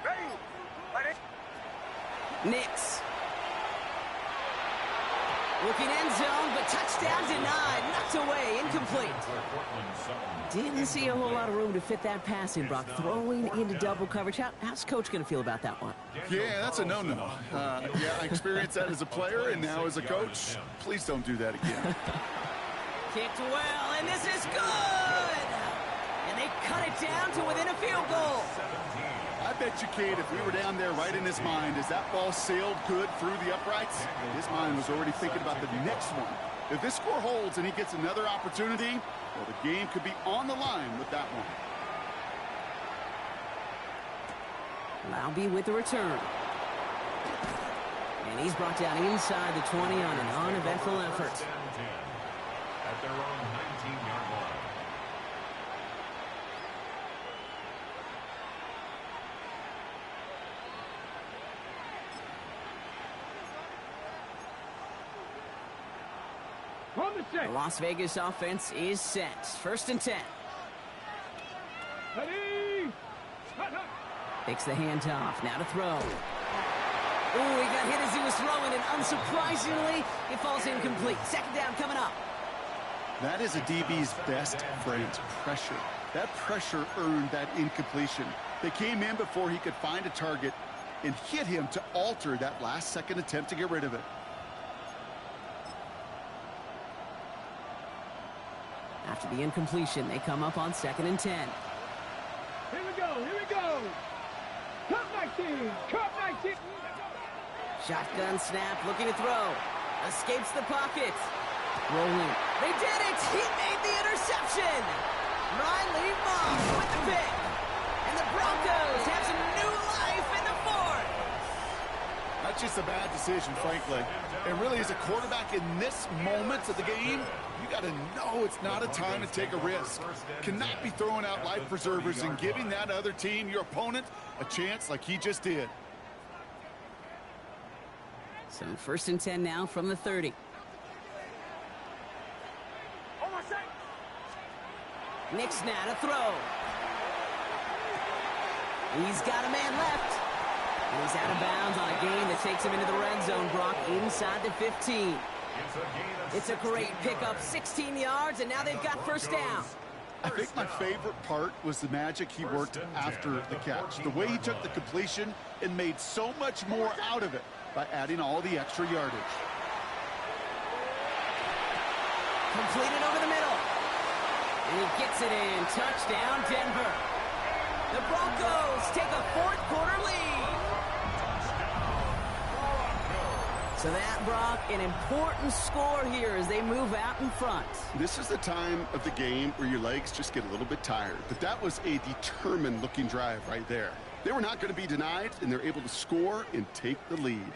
Ready. Nix. Looking end zone, but touchdown denied. Knocked away, incomplete. Didn't see a whole lot of room to fit that pass in, Brock. Throwing into double coverage. How's Coach going to feel about that one? Yeah, that's a no-no. Yeah, I experienced that as a player and now as a coach. Please don't do that again. Kicked well, and this is good! And they cut it down to within a field goal. I bet you, Kate, if we were down there right in his mind, as that ball sailed good through the uprights, his mind was already thinking about the next one. If this score holds and he gets another opportunity, well, the game could be on the line with that one. Laube with the return. And he's brought down inside the 20 on an uneventful effort. At their own 19-yard line. The Las Vegas offense is set. 1st and 10. Ready. Takes the handoff. Now to throw. Ooh, he got hit as he was throwing, and unsurprisingly, it falls incomplete. 2nd down coming up. That is a DB's best friend, pressure. That pressure earned that incompletion. They came in before he could find a target and hit him to alter that last-second attempt to get rid of it. After the incompletion, they come up on 2nd and 10. Here we go. Cup 19. Shotgun snap, looking to throw. Escapes the pocket. Rolling. They did it! He made the interception! Riley Moss with the pick. And the Broncos have some new life in the 4th. Not just a bad decision, frankly. And really, as a quarterback in this moment of the game, you got to know it's not a time to take a risk. Cannot be throwing out life preservers and giving that other team, your opponent, a chance like he just did. So 1st and 10 now from the 30. Nix now to throw. He's got a man left. And he's out of bounds on a gain that takes him into the red zone, Brock, inside the 15. It's a great pickup, 16 yards, and now they've got 1st down. I think my favorite part was the magic he worked after the catch. The way he took the completion and made so much more out of it by adding all the extra yardage. Completed over the middle. And he gets it in. Touchdown, Denver. The Broncos take a 4th quarter lead. So that, Brock, an important score here as they move out in front. This is the time of the game where your legs just get a little bit tired. But that was a determined-looking drive right there. They were not going to be denied, and they're able to score and take the lead.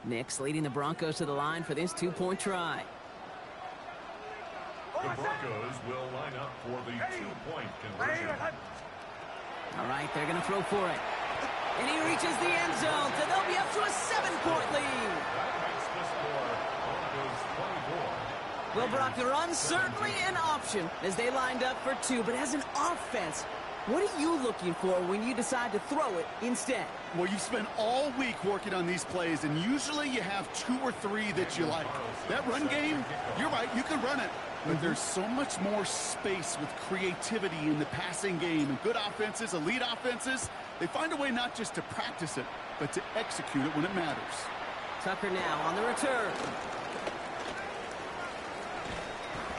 Nix leading the Broncos to the line for this 2-point try. The Broncos will line up for the 2-point conversion. All right, they're going to throw for it. And he reaches the end zone, so they'll be up to a 7-point lead. That makes the score Broncos 24. Well, Brock, the run certainly an option as they lined up for 2, but as an offense, What are you looking for when you decide to throw it instead? Well, you've spent all week working on these plays, and usually you have 2 or 3 that you like. That run game, you're right, you can run it. But there's so much more space with creativity in the passing game. And good offenses, elite offenses, they find a way not just to practice it, but to execute it when it matters. Tucker now on the return.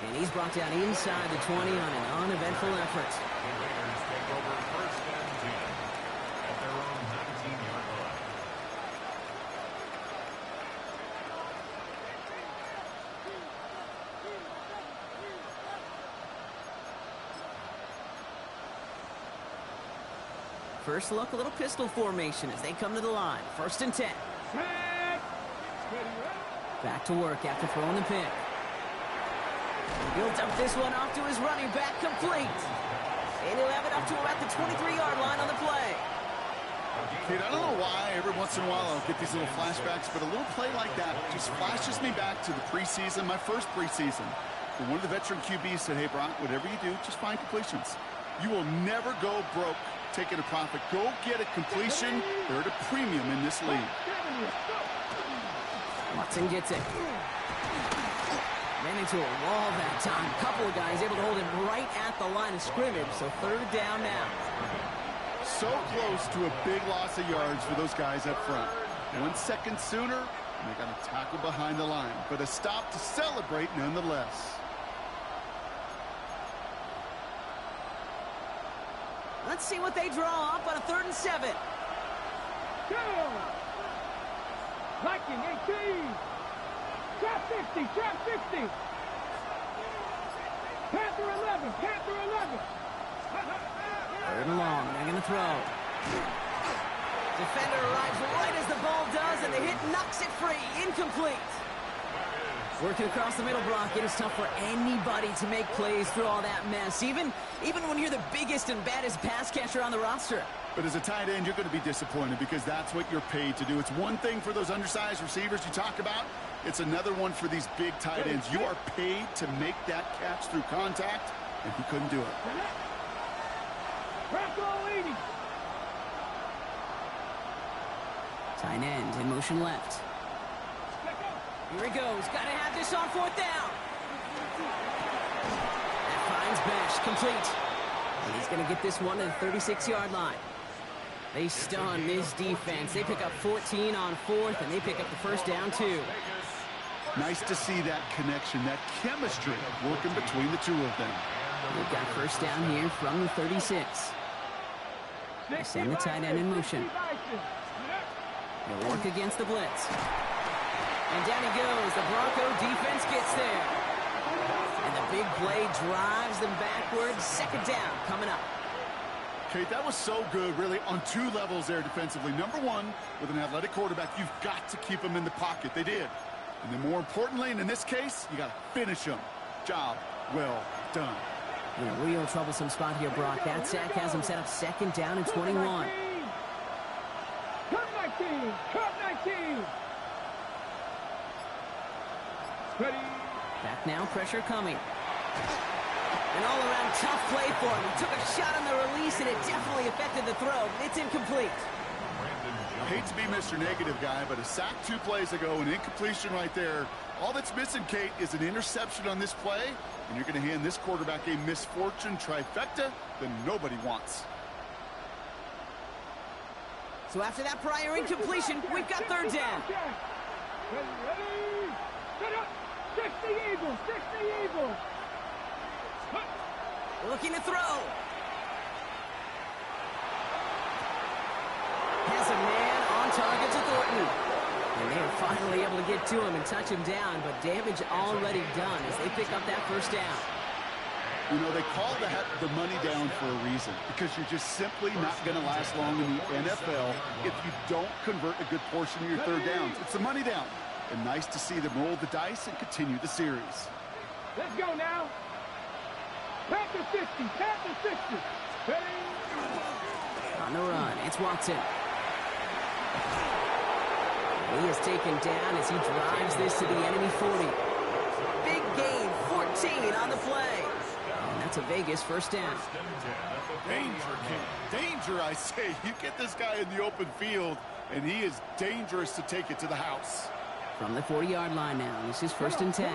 And he's brought down inside the 20 on an uneventful effort. The Raiders take over first and 10 at their own 19-yard line. First look, a little pistol formation as they come to the line. First and 10. Back to work after throwing the pick. He'll dump this one off to his running back, complete. And he'll have it up to about the 23-yard line on the play. Kid, I don't know why every once in a while I'll get these little flashbacks, but a little play like that just flashes me back to the preseason, my first preseason. And one of the veteran QBs said, hey, Brock, whatever you do, just find completions. You will never go broke taking a profit. Go get a completion. They're at a premium in this league. Watson gets it. Ran into a wall that time. Couple of guys able to hold him right at the line of scrimmage, so third down now. So close to a big loss of yards for those guys up front. 1 second sooner, and they got a tackle behind the line. But a stop to celebrate nonetheless. Let's see what they draw up on a 3rd and 7. Go! Viking 18. Trap 50, trap 50. Panther 11, Panther 11. 3rd and long, they're going to throw. Defender arrives right as the ball does, and the hit knocks it free. Incomplete. Working across the middle, Brock, it is tough for anybody to make plays through all that mess, even when you're the biggest and baddest pass catcher on the roster. But as a tight end, you're going to be disappointed because that's what you're paid to do. It's one thing for those undersized receivers you talk about. It's another one for these big tight ends. You are paid to make that catch through contact, and he couldn't do it. Tight end in motion left. Here he goes. Got to have this on 4th down. That finds Bash, complete. And he's going to get this one to the 36-yard line. They stun this defense. They pick up 14 on 4th, and they pick up the first down, too. Nice to see that connection, that chemistry working between the two of them. They've got first down here from the 36. They send the tight end in motion. They'll work against the blitz. And down he goes. The Bronco defense gets there. And the big play drives them backwards. 2nd down coming up. Kate, that was so good, really, on 2 levels there defensively. Number 1, with an athletic quarterback, you've got to keep him in the pocket. They did. And then more importantly, and in this case, you got to finish him. Job well done. In a real troublesome spot here, Brock. That sack has him set up 2nd down and 21. Cut 19! Cut 19! Ready. Back now, pressure coming. An all-around tough play for him. He took a shot on the release, and it definitely affected the throw. It's incomplete. I hate to be Mr. Negative guy, but a sack 2 plays ago, an incompletion right there. All that's missing, Kate, is an interception on this play, and you're going to hand this quarterback a misfortune trifecta that nobody wants. So after that prior incompletion, we've got 3rd down. Ready. Set up. 60 Eagles. 60 Eagles. Looking to throw. Has a man on target to Thornton. And they are finally able to get to him and touch him down, but damage already done as they pick up that first down. You know, they call that the money down for a reason, because you're just simply not going to last long in the NFL if you don't convert a good portion of your 3rd downs. It's the money down. And nice to see them roll the dice and continue the series. Let's go now. Panther 50, Panther 60. Ready. On the run, it's Watson. He is taken down as he drives this to the enemy 40. Big gain, 14 on the play. And that's to Vegas, first down. First and 10 at the Danger, kid. Danger, I say. You get this guy in the open field, and he is dangerous to take it to the house. From the 40-yard line now, this is first and 10.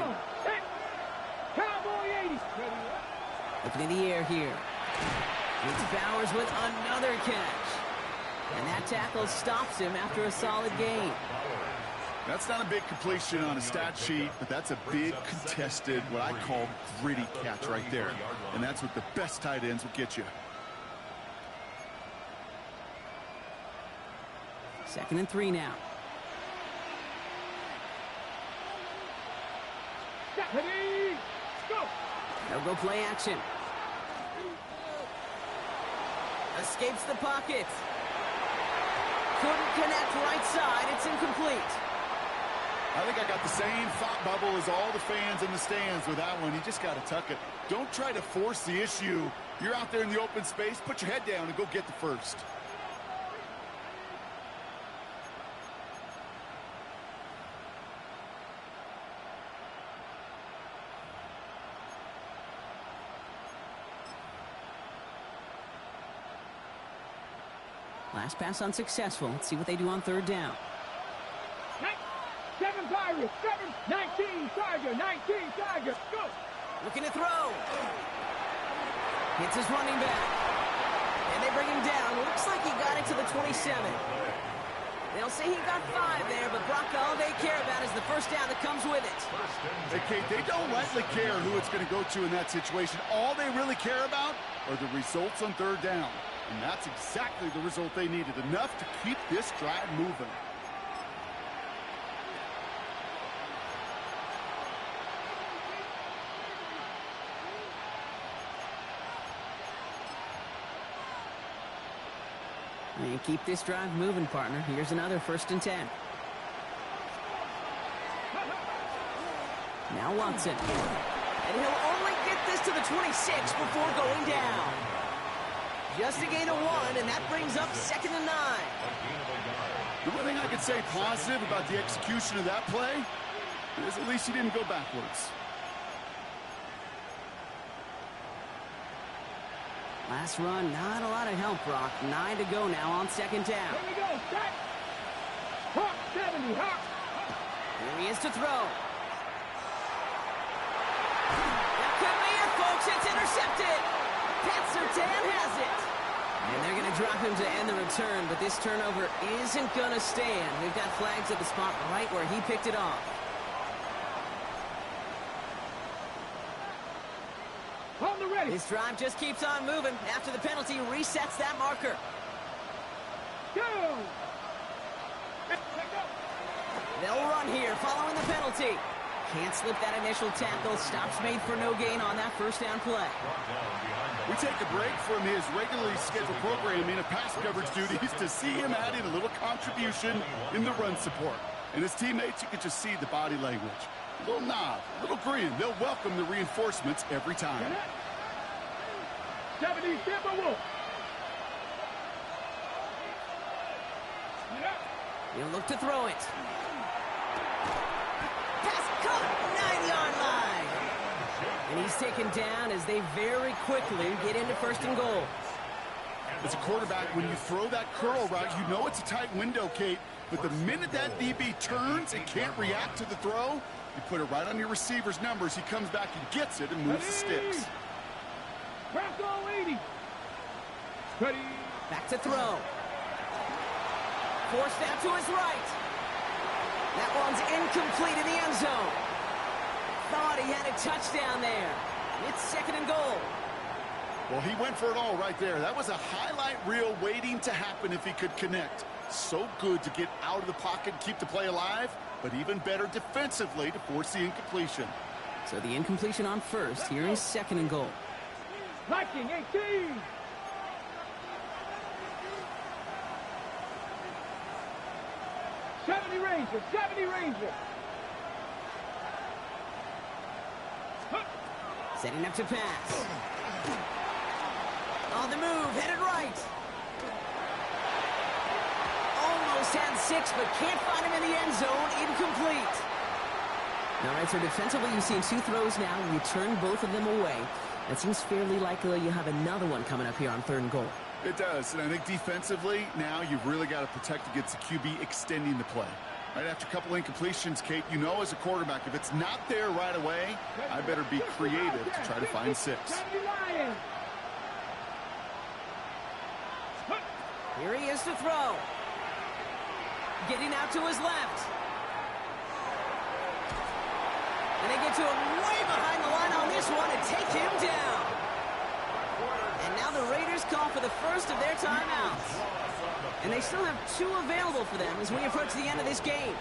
Cowboy 80. Looking in the air here. It's Bowers with another catch. And that tackle stops him after a solid gain. That's not a big completion on a stat sheet, but that's a big contested, what I call gritty catch right there. And that's what the best tight ends will get you. Second and 3 now. Ready, go. They'll go play action. Escapes the pocket. Couldn't connect right side. It's incomplete. I think I got the same thought bubble as all the fans in the stands with that one. You just got to tuck it. Don't try to force the issue. You're out there in the open space. Put your head down and go get the first. Last pass unsuccessful. Let's see what they do on third down. 7 Pirates, 7, 19 Tiger, 19 Tiger, go! Looking to throw. Hits his running back. And they bring him down. Looks like he got it to the 27. They'll say he got 5 there, but Brock, all they care about is the first down that comes with it. Hey, Kate, they don't likely care who it's going to go to in that situation. All they really care about are the results on third down. And that's exactly the result they needed. Enough to keep this drive moving. And keep this drive moving, partner. Here's another first and 10. Now Watson. And he'll only get this to the 26 before going down. Just a gain of 1, and that brings up second and 9. The one thing I could say positive about the execution of that play is at least he didn't go backwards. Last run, not a lot of help, Brock. 9 to go now on second down. Here we go, set! Hawk, 70, Hawk! Here he is to throw. That could be it, folks. It's intercepted. Pat Surtain has it. And they're going to drop him to end the return, but this turnover isn't going to stand. We've got flags at the spot right where he picked it off. On the ready! This drive just keeps on moving. After the penalty, resets that marker. Go! They'll run here following the penalty. Can't slip that initial tackle. Stops made for no gain on that first down play. We take a break from his regularly scheduled programming of pass coverage duties to see him add in a little contribution in the run support. And his teammates, you can just see the body language. A little nod, a little grin. They'll welcome the reinforcements every time. 70 Timberwolf! He'll look to throw it. Pass caught, 9-yard line. And he's taken down as they very quickly get into first and goal. As a quarterback, when you throw that curl route, you know it's a tight window, Kate. But the minute that DB turns and can't react to the throw, you put it right on your receiver's numbers. He comes back and gets it and moves the sticks. Bronco 80! Ready! Back to throw. Forced out to his right. That one's incomplete in the end zone. Thought he had a touchdown there. It's second and goal. Well, he went for it all right there. That was a highlight reel waiting to happen if he could connect. So good to get out of the pocket and keep the play alive, but even better defensively to force the incompletion. So the incompletion on first. Here is second and goal. Viking 18! Ranger, 70 Ranger. Setting up to pass. On the move, headed right. Almost had 6, but can't find him in the end zone. Incomplete. All right, so defensively, you've seen 2 throws now. You turn both of them away. It seems fairly likely you have another one coming up here on 3rd and goal. It does, and I think defensively, now you've really got to protect against the QB extending the play. Right after a couple incompletions, Kate, you know as a quarterback, if it's not there right away, I better be creative to try to find 6. Here he is to throw. Getting out to his left. And they get to him way behind the line on this one and take him down. And now the Raiders call for the first of their timeouts. And they still have 2 available for them as we approach the end of this game.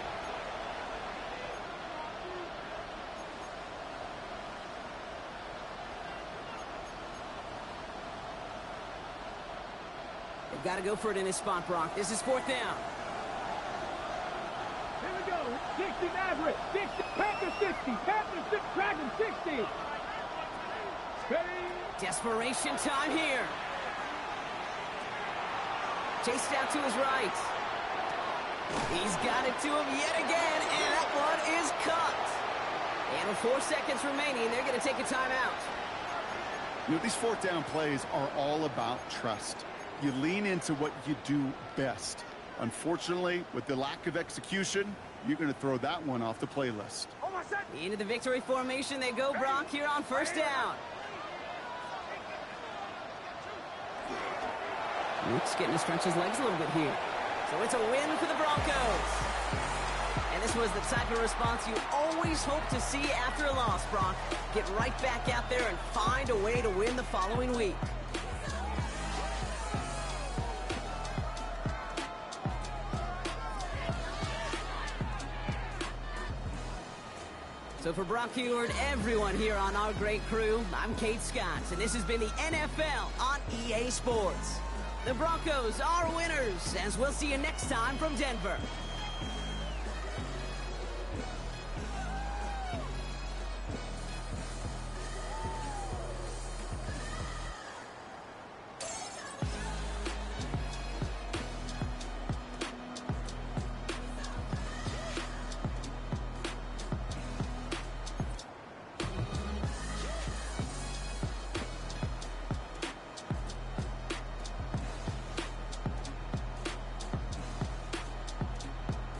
They've got to go for it in this spot, Brock. This is 4th down. Here we go. 60 Maverick. 60. Panthers 60. Panthers 60. Dragons 60. Desperation time here. Chased out to his right. He's got it to him yet again, and that one is cut. And with 4 seconds remaining, they're going to take a timeout. You know, these 4th down plays are all about trust. You lean into what you do best. Unfortunately, with the lack of execution, you're going to throw that one off the playlist. Into the victory formation they go, Brock, here on 1st down. Luke's getting to stretch his legs a little bit here. So it's a win for the Broncos. And this was the type of response you always hope to see after a loss, Brock. Get right back out there and find a way to win the following week. So for Brock Huard, everyone here on our great crew, I'm Kate Scott, and this has been the NFL on EA Sports. The Broncos are winners, as we'll see you next time from Denver.